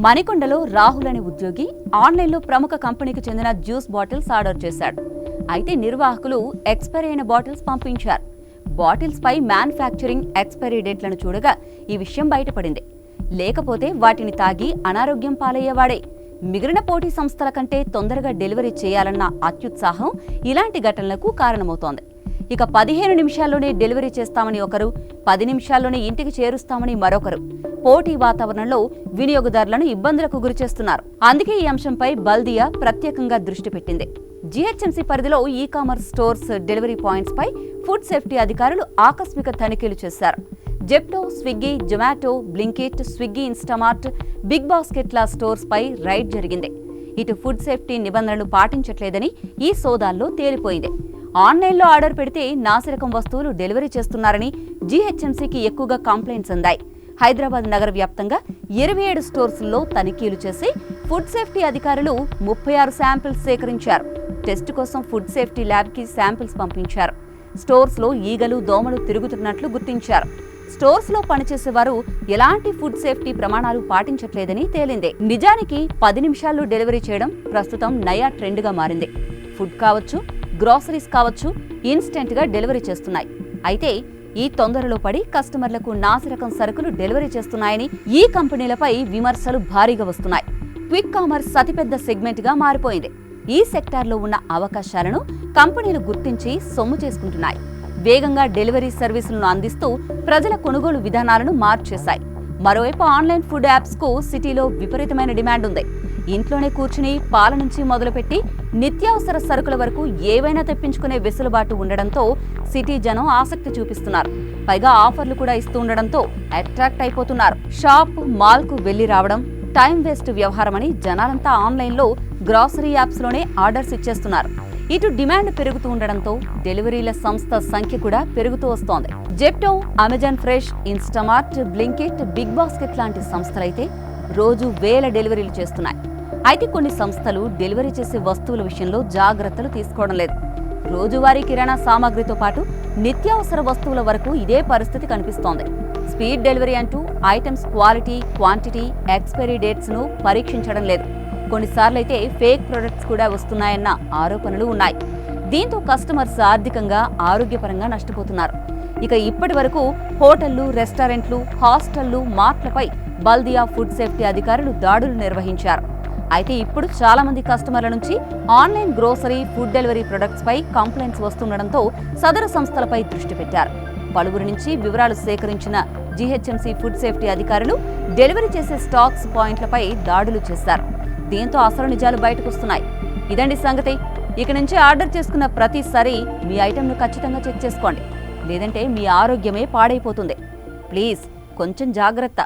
మణికొండలో రాహుల్ అనే ఉద్యోగి ఆన్లైన్లో ప్రముఖ కంపెనీకి చెందిన జ్యూస్ బాటిల్స్ ఆర్డర్ చేశాడు. అయితే నిర్వాహకులు ఎక్స్పైరీ అయిన బాటిల్స్ పంపించారు. బాటిల్స్ పై మ్యానుఫ్యాక్చరింగ్ ఎక్స్పైరీ డేట్లను చూడగా ఈ విషయం బయటపడింది. లేకపోతే వాటిని తాగి అనారోగ్యం పాలయ్యేవాడే. మిగిలిన పోటీ సంస్థల కంటే తొందరగా డెలివరీ చేయాలన్న అత్యుత్సాహం ఇలాంటి ఘటనలకు కారణమవుతోంది. ఇక 15 నిమిషాల్లోనే డెలివరీ చేస్తామని ఒకరు, 10 నిమిషాల్లోనే ఇంటికి చేరుస్తామని మరొకరు పోటీ వాతావరణంలో వినియోగదారులను ఇబ్బందులకు గురిచేస్తున్నారు. అందుకే ఈ అంశంపై బల్దియా ప్రత్యేకంగా దృష్టి పెట్టింది. జీహెచ్ఎంసీ పరిధిలో ఈ-కామర్స్ స్టోర్స్ డెలివరీ పాయింట్స్ పై ఫుడ్ సేఫ్టీ అధికారులు ఆకస్మిక తనిఖీలు చేశారు. జెప్టో, స్విగ్గీ, జొమాటో, బ్లింకిట్, స్విగ్గీ ఇన్స్టామార్ట్, బిగ్ బాస్కెట్ల స్టోర్స్ పై రైడ్ జరిగింది. ఇటు ఫుడ్ సేఫ్టీ నిబంధనలు పాటించట్లేదని ఈ సోదాల్లో తేలిపోయింది. ఆన్లైన్లో ఆర్డర్ పెడితే నాసిరకం వస్తువులు డెలివరీ చేస్తున్నారని జీహెచ్ఎంసీకి ఎక్కువగా కంప్లైంట్స్ అందాయి. హైదరాబాద్ నగర వ్యాప్తంగా 27 స్టోర్స్లో తనిఖీలు చేసి ఫుడ్ సేఫ్టీ అధికారులు 36 శాంపిల్స్ సేకరించారు. టెస్ట్ కోసం ఫుడ్ సేఫ్టీ ల్యాబ్కి శాంపిల్స్ పంపించారు. స్టోర్స్లో ఈగలు, దోమలు తిరుగుతున్నట్లు గుర్తించారు. స్టోర్స్లో పనిచేసేవారు ఎలాంటి ఫుడ్ సేఫ్టీ ప్రమాణాలు పాటించట్లేదని తేలింది. నిజానికి 10 నిమిషాల్లో డెలివరీ చేయడం ప్రస్తుతం నయా ట్రెండ్గా మారింది. ఫుడ్ కావచ్చు, గ్రోసరీస్ కావచ్చు, ఇన్స్టెంట్గా డెలివరీ చేస్తున్నాయి. అయితే ఈ తొందరలో పడి కస్టమర్లకు నాసిరకం సరుకులు డెలివరీ చేస్తున్నాయని ఈ కంపెనీలపై విమర్శలు భారీగా వస్తున్నాయి. క్విక్ కామర్స్ అతిపెద్ద సెగ్మెంట్గా మారిపోయింది. ఈ సెక్టార్లో ఉన్న అవకాశాలను కంపెనీలు గుర్తించి సొమ్ము చేసుకుంటున్నాయి. వేగంగా డెలివరీ సర్వీసులను అందిస్తూ ప్రజల కొనుగోలు విధానాలను మార్చేశాయి. మరోవైపు ఆన్లైన్ ఫుడ్ యాప్స్కు సిటీలో విపరీతమైన డిమాండ్ ఉంది. ఇంట్లోనే కూర్చుని పాల నుంచి మొదలుపెట్టి నిత్యావసర సరుకుల వరకు ఏవైనా తెప్పించుకునే వెసులుబాటు ఉండడంతో సిటీ జనం ఆసక్తి చూపిస్తున్నారు. పైగా ఆఫర్లు కూడా ఇస్తూ ఉండడంతో అట్రాక్ట్ అయిపోతున్నారు. షాప్, మాల్కు వెళ్లి రావడం టైం వేస్ట్ వ్యవహారమని జనాలంతా ఆన్లైన్లో గ్రాసరీ యాప్స్లోనే ఆర్డర్స్ ఇచ్చేస్తున్నారు. ఇటు డిమాండ్ పెరుగుతూ ఉండడంతో డెలివరీల సంస్థ సంఖ్య కూడా పెరుగుతూ వస్తోంది. Zepto, Amazon Fresh, Instamart, Blinkit, BigBasket లాంటి సంస్థలైతే రోజు వేల డెలివరీలు చేస్తున్నాయి. అయితే కొన్ని సంస్థలు డెలివరీ చేసే వస్తువుల విషయంలో జాగ్రత్తలు తీసుకోవడం లేదు. రోజువారీ కిరాణా సామాగ్రితో పాటు నిత్యావసర వస్తువుల వరకు ఇదే పరిస్థితి కనిపిస్తోంది. స్పీడ్ డెలివరీ అంటూ ఐటమ్స్ క్వాలిటీ, క్వాంటిటీ, ఎక్స్పైరీ డేట్స్ను పరీక్షించడం లేదు. కొన్నిసార్లు అయితే ఫేక్ ప్రొడక్ట్స్ కూడా వస్తున్నాయన్న ఆరోపణలు ఉన్నాయి. దీంతో కస్టమర్స్ ఆర్థికంగా, ఆరోగ్యపరంగా నష్టపోతున్నారు. ఇక ఇప్పటి వరకు హోటళ్లు, రెస్టారెంట్లు, హాస్టళ్లు, మార్ట్లపై బల్దియా ఫుడ్ సేఫ్టీ అధికారులు దాడులు నిర్వహించారు. అయితే ఇప్పుడు చాలా మంది కస్టమర్ల నుంచి online grocery, food delivery products పై కంప్లైంట్స్ వస్తుండడంతో సదరు సంస్థలపై దృష్టి పెట్టారు. పలువురి నుంచి వివరాలు సేకరించిన జీహెచ్ఎంసీ ఫుడ్ సేఫ్టీ అధికారులు డెలివరీ చేసే స్టాక్స్ పాయింట్లపై దాడులు చేశారు. దీంతో అసలు నిజాలు బయటకొస్తున్నాయి. ఇదండి సంగతి. ఇక నుంచి ఆర్డర్ చేసుకున్న ప్రతిసారి మీ ఐటెంను ఖచ్చితంగా చెక్ చేసుకోండి. లేదంటే మీ ఆరోగ్యమే పాడైపోతుంది. ప్లీజ్ కొంచెం జాగ్రత్త.